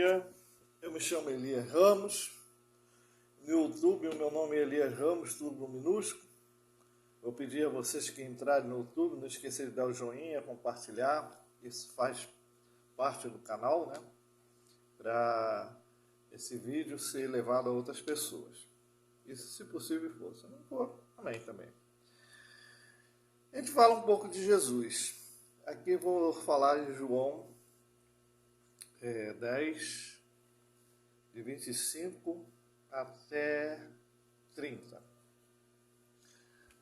dia, eu me chamo Elias Ramos, no YouTube o meu nome é Elias Ramos, tudo minúsculo. Vou pedir a vocês que entrarem no YouTube, não esqueçam de dar o joinha, compartilhar, isso faz parte do canal, né? Para esse vídeo ser levado a outras pessoas. Isso se possível for, se não for, amém também. A gente fala um pouco de Jesus. Aqui vou falar de João 10, de 25 até 30.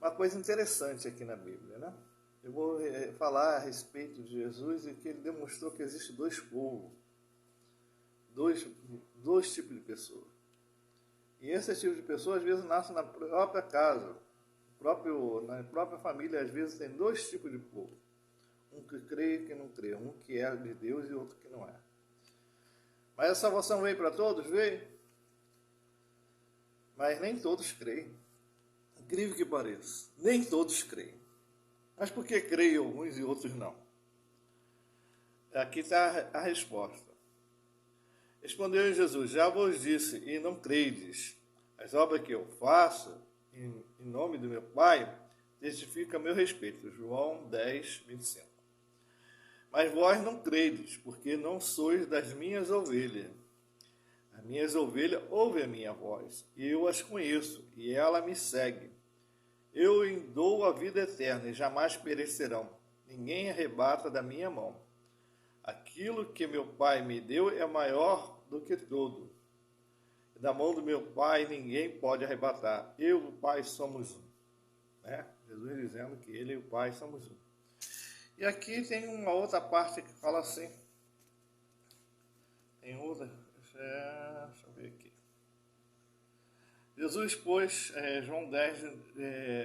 Uma coisa interessante aqui na Bíblia, né? Eu vou falar a respeito de Jesus e que ele demonstrou que existe dois povos, dois tipos de pessoas. E esse tipo de pessoa às vezes nasce na própria casa, na própria família, às vezes tem dois tipos de povo. Um que crê e que não crê, um que é de Deus e outro que não é. Mas a salvação veio para todos? Veio. Mas nem todos creem. Incrível que pareça, nem todos creem. Mas por que creem alguns e outros não? Aqui está a resposta. Respondeu Jesus: já vos disse e não credes. As obras que eu faço em nome do meu Pai testificam a meu respeito. João 10, 25. Mas vós não credes, porque não sois das minhas ovelhas. As minhas ovelhas ouvem a minha voz, e eu as conheço, e ela me segue. Eu lhes dou a vida eterna, e jamais perecerão. Ninguém arrebata da minha mão. Aquilo que meu Pai me deu é maior do que tudo. Da mão do meu Pai ninguém pode arrebatar. Eu e o Pai somos um. Né? Jesus dizendo que ele e o Pai somos um. E aqui tem uma outra parte que fala assim. Tem outra. Deixa eu ver aqui. Jesus, pois, João 10,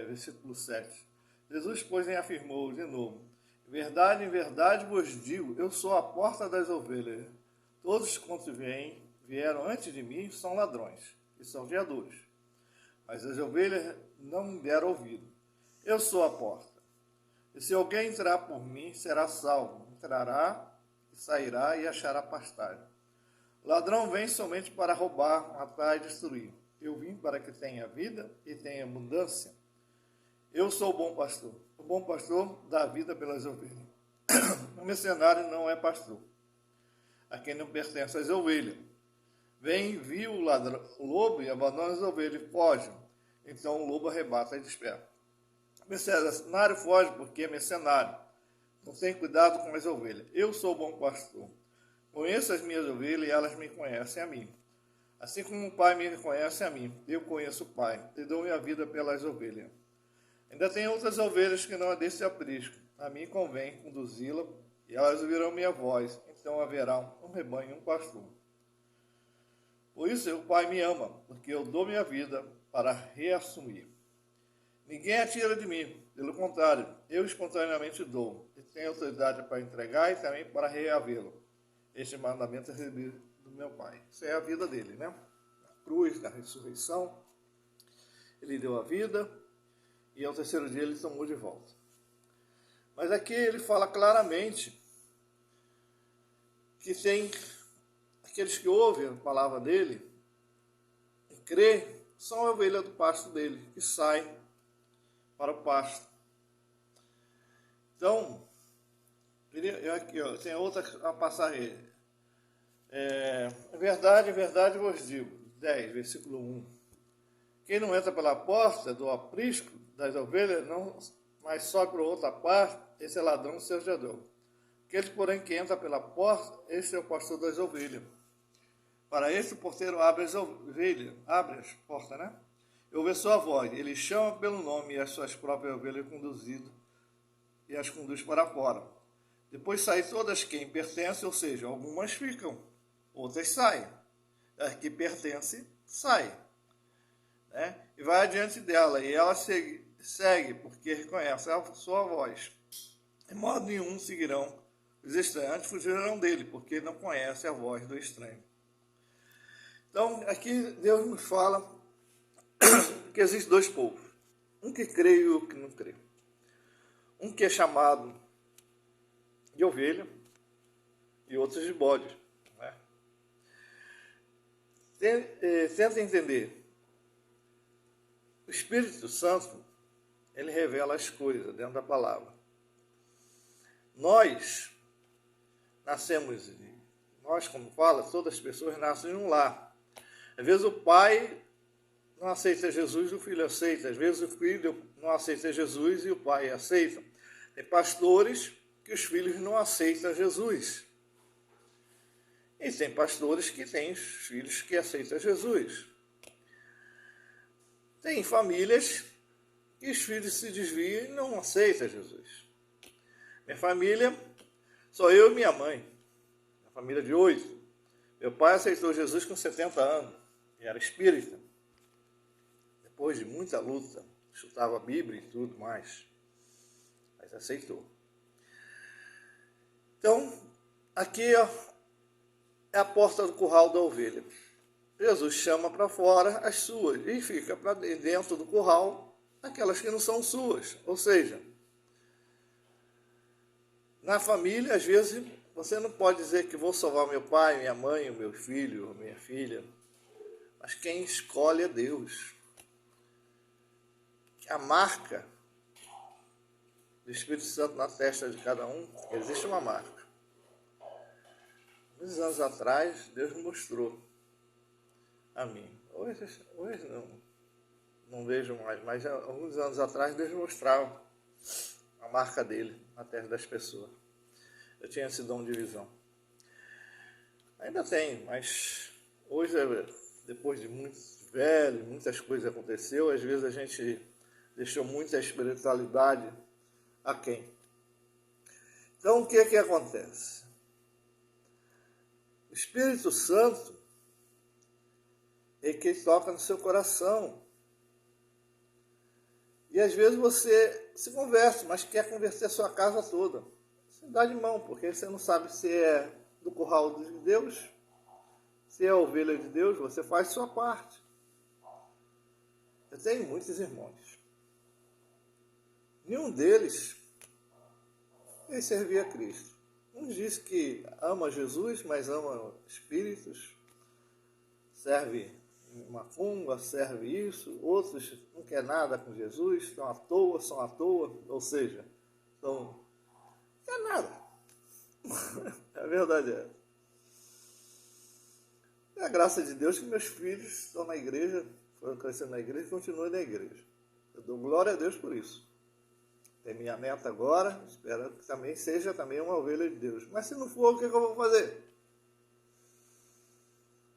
versículo 7. Jesus, pois, afirmou de novo: em verdade vos digo, eu sou a porta das ovelhas. Todos quantos vieram antes de mim são ladrões e salteadores. Mas as ovelhas não me deram ouvido. Eu sou a porta. E se alguém entrar por mim, será salvo. Entrará e sairá e achará pastagem. O ladrão vem somente para roubar, matar e destruir. Eu vim para que tenha vida e tenha abundância. Eu sou o bom pastor. O bom pastor dá a vida pelas ovelhas. O mercenário não é pastor, a quem não pertence às ovelhas. Vem, viu o lobo e abandona as ovelhas e foge. Então o lobo arrebata e desperta. O mercenário foge porque é mercenário. Não tem cuidado com as ovelhas. Eu sou o bom pastor. Conheço as minhas ovelhas e elas me conhecem a mim. Assim como o Pai me conhece a mim, eu conheço o Pai e dou minha vida pelas ovelhas. Ainda tem outras ovelhas que não é desse aprisco. A mim convém conduzi-la e elas ouvirão minha voz. Então haverá um rebanho e um pastor. Por isso o Pai me ama, porque eu dou minha vida para reassumir. Ninguém a tira de mim, pelo contrário, eu espontaneamente dou. E tenho autoridade para entregar e também para reavê-lo. Este mandamento é recebido do meu Pai. Isso é a vida dele, né? A cruz, da ressurreição. Ele deu a vida e ao terceiro dia ele tomou de volta. Mas aqui ele fala claramente que tem aqueles que ouvem a palavra dele e crê, são a ovelha do pasto dele, que sai para o pasto. Então, aqui tem outra passagem. Verdade, verdade vos digo, 10, versículo 1. Quem não entra pela porta do aprisco das ovelhas, não, mas só por outra parte, esse é ladrão e salteador. Aquele, porém, que entra pela porta, esse é o pastor das ovelhas. Para este o porteiro abre as ovelhas, abre as portas, né? E ouve sua voz. Ele chama pelo nome e as suas próprias ovelhas conduzidas e as conduz para fora. Depois saem todas quem pertencem, ou seja, algumas ficam, outras saem. As que pertencem, saem. Né? E vai adiante dela, e ela segue porque reconhece a sua voz. De modo nenhum seguirão os estranhos, fugirão dele, porque não conhecem a voz do estranho. Então, aqui Deus nos fala que existem dois povos. Um que crê e o que não crê. Um que é chamado de ovelha e outros de bode. Né? Tenta entender. O Espírito Santo, ele revela as coisas dentro da palavra. Nós nascemos, como fala, todas as pessoas nascem em um lar. Às vezes o pai não aceita Jesus, o filho aceita. Às vezes o filho não aceita Jesus e o pai aceita. Tem pastores que os filhos não aceitam Jesus. E tem pastores que têm os filhos que aceitam Jesus. Tem famílias que os filhos se desviam e não aceitam Jesus. Minha família, só eu e minha mãe. Uma família de 8. Meu pai aceitou Jesus com 70 anos. E era espírita. Depois de muita luta, chutava a Bíblia e tudo mais. Mas aceitou. Então, aqui ó, é a porta do curral da ovelha. Jesus chama para fora as suas e fica para dentro do curral aquelas que não são suas. Ou seja, na família, às vezes, você não pode dizer que vou salvar meu pai, minha mãe, o meu filho, minha filha. Mas quem escolhe é Deus. A marca do Espírito Santo na testa de cada um, existe uma marca. Muitos anos atrás, Deus me mostrou a mim. Hoje não vejo mais, mas há alguns anos atrás Deus mostrava a marca dele na testa das pessoas. Eu tinha esse dom de visão. Ainda tenho, mas hoje, depois de muito velho, muitas coisas aconteceu, às vezes a gente deixou muita espiritualidade aquém. Então o que é que acontece? O Espírito Santo é que toca no seu coração. E às vezes você se converte, mas quer converter a sua casa toda. Você dá de mão, porque você não sabe se é do curral de Deus, se é a ovelha de Deus, você faz sua parte. Eu tenho muitos irmãos. Nenhum deles ele servia a Cristo. Uns diz que ama Jesus, mas ama espíritos, serve macumba, serve isso. Outros não quer nada com Jesus, estão à toa, são à toa, ou seja, não quer nada. A verdade é essa. É a graça de Deus que meus filhos estão na igreja, foram crescendo na igreja e continuam na igreja. Eu dou glória a Deus por isso. É minha meta agora, espero que também seja também uma ovelha de Deus. Mas se não for, o que eu vou fazer?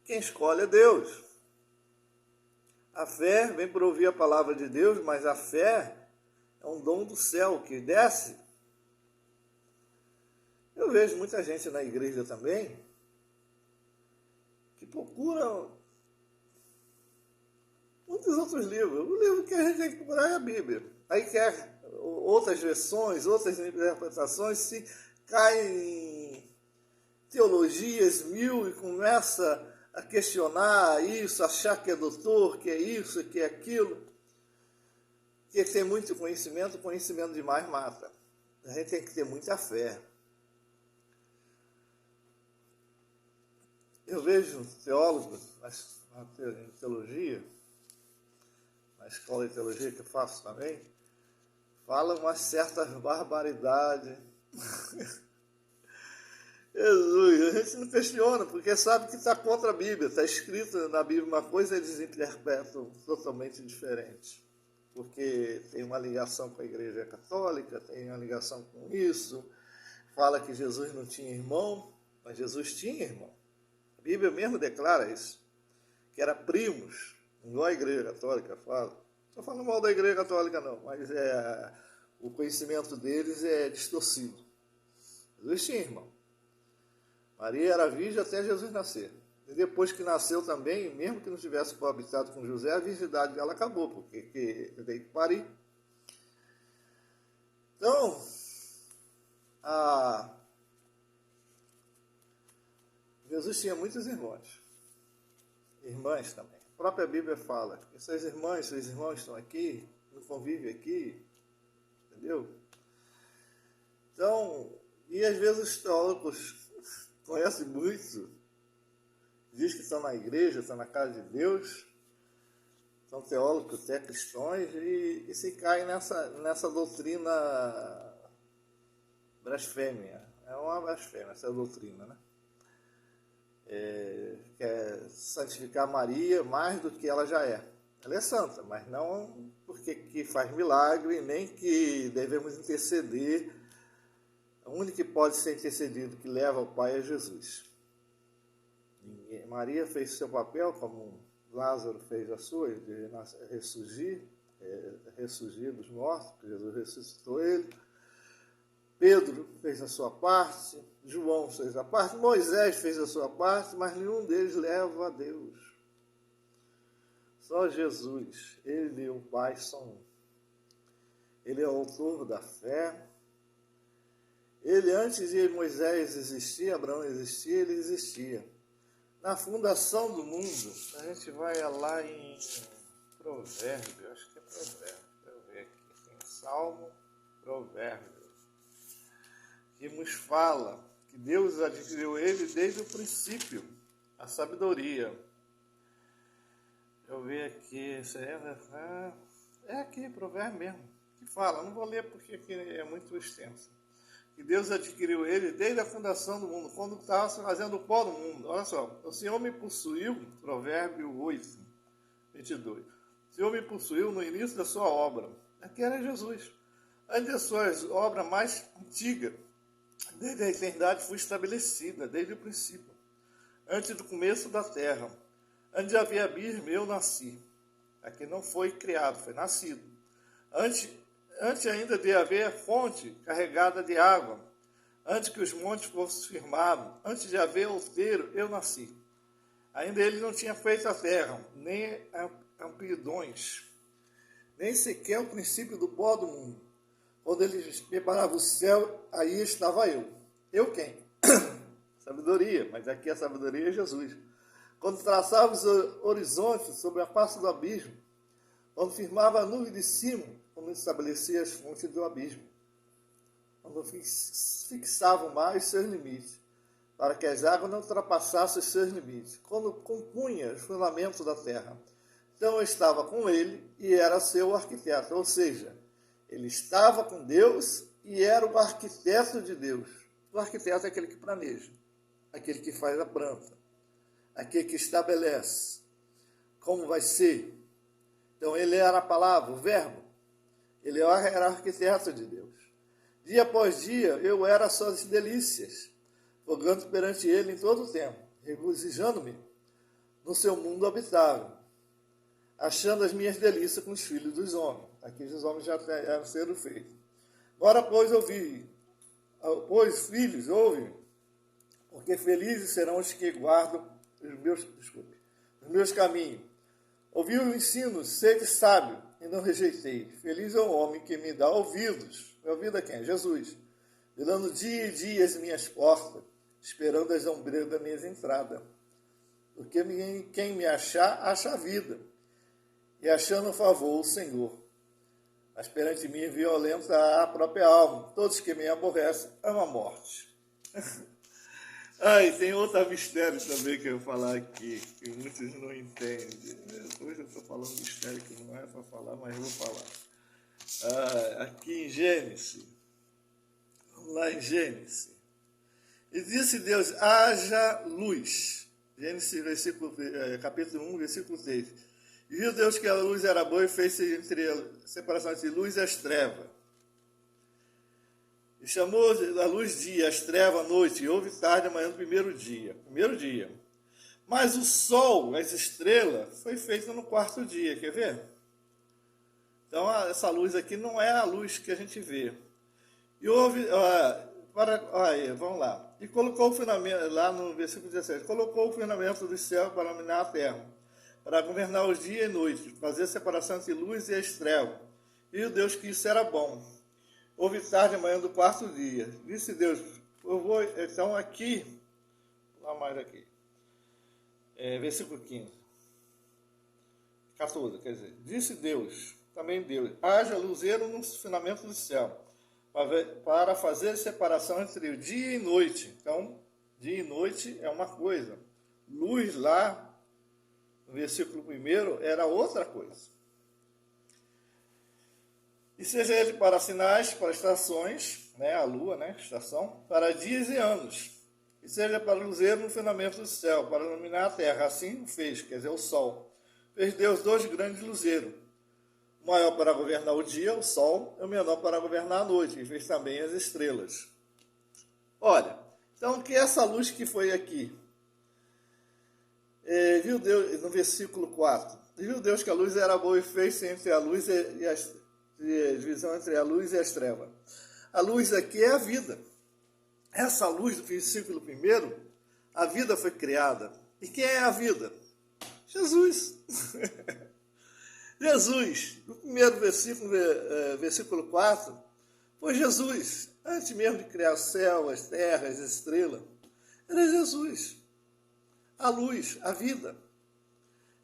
Quem escolhe é Deus. A fé vem por ouvir a palavra de Deus, mas a fé é um dom do céu que desce. Eu vejo muita gente na igreja também que procura muitos outros livros. O livro que a gente tem que procurar é a Bíblia. Aí quer outras versões, outras interpretações, se cai em teologias mil e começa a questionar isso, achar que é doutor, que é isso, que é aquilo. Que tem muito conhecimento, conhecimento demais mata. A gente tem que ter muita fé. Eu vejo teólogos na teologia, na escola de teologia que eu faço também, falam uma certa barbaridade. Jesus, a gente não questiona, porque sabe que está contra a Bíblia. Está escrito na Bíblia uma coisa, eles interpretam totalmente diferente. Porque tem uma ligação com a Igreja Católica, tem uma ligação com isso. Fala que Jesus não tinha irmão, mas Jesus tinha irmão. A Bíblia mesmo declara isso, que era primos, igual a Igreja Católica fala. Não estou falando mal da Igreja Católica não, mas o conhecimento deles é distorcido. Jesus tinha irmão. Maria era virgem até Jesus nascer. E depois que nasceu também, mesmo que não tivesse coabitado com José, a virgindade dela acabou, porque ele veio que parir. Então, Jesus tinha muitos irmãos. Irmãs também. A própria Bíblia fala que seus irmãos estão aqui, no convívio aqui, entendeu? Então, e às vezes os teólogos conhecem muito diz que estão na igreja, estão na casa de Deus, são teólogos, até cristãos, e se caem nessa doutrina blasfêmia. É uma blasfêmia essa doutrina, né? Quer santificar Maria mais do que ela já é. Ela é santa, mas não porque que faz milagre, nem que devemos interceder. O único que pode ser intercedido, que leva ao Pai, é Jesus. Maria fez seu papel, como Lázaro fez a sua, de ressurgir dos mortos, porque Jesus ressuscitou ele. Pedro fez a sua parte, João fez a parte, Moisés fez a sua parte, mas nenhum deles leva a Deus. Só Jesus, ele e o Pai são um. Ele é o autor da fé. Ele, antes de Moisés existir, Abraão existir, ele existia. Na fundação do mundo, a gente vai lá em Provérbio, acho que é Provérbio, deixa eu ver aqui, tem Salmo, Provérbio, que nos fala que Deus adquiriu ele desde o princípio, a sabedoria. Deixa eu ver aqui, é aqui, Provérbio mesmo, que fala, não vou ler porque aqui é muito extenso. Que Deus adquiriu ele desde a fundação do mundo, quando estava fazendo o pó do mundo. Olha só, o Senhor me possuiu, Provérbio 8, 22. O Senhor me possuiu no início da sua obra. Aqui era Jesus. Antes da sua obra mais antiga, desde a eternidade foi estabelecida, desde o princípio. Antes do começo da terra. Antes de haver abismo, eu nasci. Aqui não foi criado, foi nascido. Antes ainda de haver fonte carregada de água, antes que os montes fossem firmados, antes de haver outeiro, eu nasci. Ainda ele não tinha feito a terra, nem amplidões, nem sequer o princípio do pó do mundo. Quando ele preparava o céu, aí estava eu. Eu quem? Sabedoria, mas aqui a sabedoria é Jesus. Quando traçava os horizontes sobre a face do abismo, quando firmava a nuvem de cima, quando estabelecia as fontes do abismo, quando fixava o mar e seus limites, para que as águas não ultrapassassem os seus limites, quando compunha os fundamentos da terra. Então eu estava com ele e era seu arquiteto, ou seja, ele estava com Deus e era o arquiteto de Deus. O arquiteto é aquele que planeja, aquele que faz a planta, aquele que estabelece como vai ser. Então ele era a palavra, o verbo. Ele era arquiteto de Deus. Dia após dia, eu era suas delícias, rogando perante ele em todo o tempo, regozijando-me no seu mundo habitável, achando as minhas delícias com os filhos dos homens. Aqui os homens já eram sendo feitos. Agora, pois filhos, ouve, porque felizes serão os que guardam os meus caminhos. Ouvi o ensino, sede sábio, e não rejeitei. Feliz é o homem que me dá ouvidos. Ouvido a quem? Jesus. Virando dia e dia as minhas portas, esperando as ombreiras das minhas entradas. Porque quem me achar, acha a vida. E achando favor o Senhor. Mas perante mim violenta a própria alma. Todos que me aborrecem amam a morte. E tem outro mistério também que eu vou falar aqui, que muitos não entendem. Hoje eu estou falando mistério que não é para falar, mas eu vou falar. Aqui em Gênesis, vamos lá em Gênesis. E disse Deus, haja luz. Gênesis, capítulo 1, versículo 3. E viu Deus que a luz era boa e fez entre a separação entre luz e as trevas. E chamou a luz dia, as trevas noite, e houve tarde amanhã do primeiro dia. Mas o sol, as estrelas, foi feito no quarto dia, quer ver? Então, essa luz aqui não é a luz que a gente vê. E houve, vamos lá. E colocou o firmamento, lá no versículo 17, colocou o firmamento do céu para iluminar a terra, para governar os dias e noite, fazer a separação entre luz e as trevas. E o Deus que isso era bom. Houve tarde amanhã do quarto dia. Disse Deus, eu vou, então aqui, lá mais aqui, versículo 15, 14, quer dizer, disse Deus, também Deus, haja luzeiro no firmamento do céu, para fazer separação entre o dia e noite. Então, dia e noite é uma coisa, luz lá, no versículo 1, era outra coisa. E seja ele para sinais, para estações, né, a lua, né, estação, para dias e anos. E seja para luzeiro no firmamento do céu, para iluminar a terra. Assim fez, quer dizer, o sol. Fez Deus 2 grandes luzeiros. O maior para governar o dia, o sol, e o menor para governar a noite. E fez também as estrelas. Olha, então que essa luz que foi aqui, viu Deus, no versículo 4, viu Deus que a luz era boa e fez entre a luz e as divisão entre a luz e as trevas. A luz aqui é a vida. Essa luz do versículo 1, a vida foi criada. E quem é a vida? Jesus. Jesus. No primeiro versículo, versículo 4, foi Jesus. Antes mesmo de criar o céu, as terras, as estrelas, era Jesus. A luz, a vida.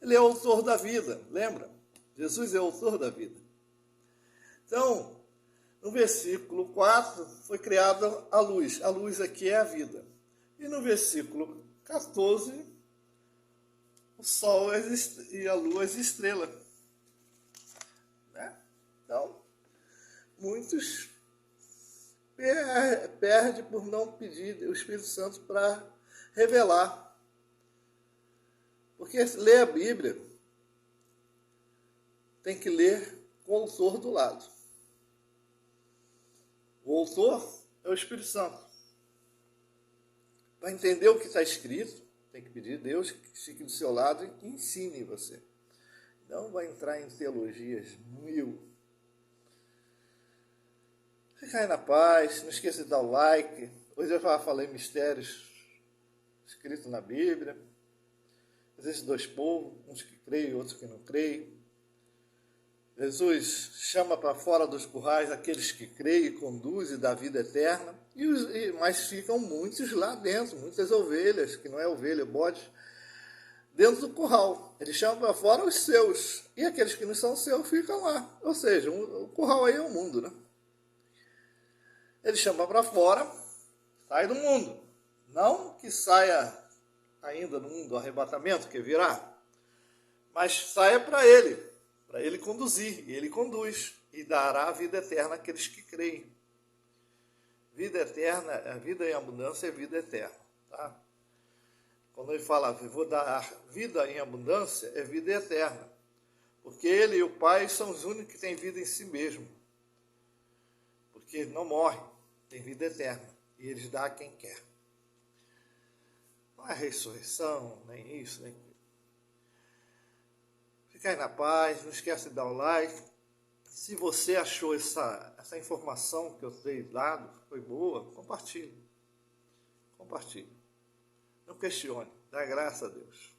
Ele é o autor da vida, lembra? Jesus é o autor da vida. Então, no versículo 4, foi criada a luz aqui é a vida. E no versículo 14, o sol e a lua as estrelas. Né? Então, muitos perdem por não pedir o Espírito Santo para revelar. Porque ler a Bíblia tem que ler com o autor do lado. O autor é o Espírito Santo. Para entender o que está escrito, tem que pedir a Deus que fique do seu lado e que ensine você. Não vai entrar em teologias mil. Fica aí na paz, não esqueça de dar o like. Hoje eu já falei mistérios escritos na Bíblia. Existem 2 povos, uns que creem e outros que não creem. Jesus chama para fora dos currais aqueles que creem e conduzem da vida eterna, mas ficam muitos lá dentro, muitas ovelhas, que não é ovelha, é bode, dentro do curral. Ele chama para fora os seus, e aqueles que não são seus ficam lá. Ou seja, o curral aí é o mundo, né? Ele chama para fora, sai do mundo. Não que saia ainda no mundo do arrebatamento, que virá, mas saia para ele conduzir, e ele conduz, e dará a vida eterna àqueles que creem. Vida eterna, a vida em abundância é vida eterna. Tá? Quando ele fala, vou dar vida em abundância, é vida eterna. Porque ele e o Pai são os únicos que têm vida em si mesmo. Porque ele não morre, tem vida eterna, e eles dão a quem quer. Não é ressurreição, nem isso, nem aquilo. Fica aí na paz, não esquece de dar o like. Se você achou essa informação que eu tenho dado, foi boa, compartilhe. Compartilhe. Não questione, dá graça a Deus.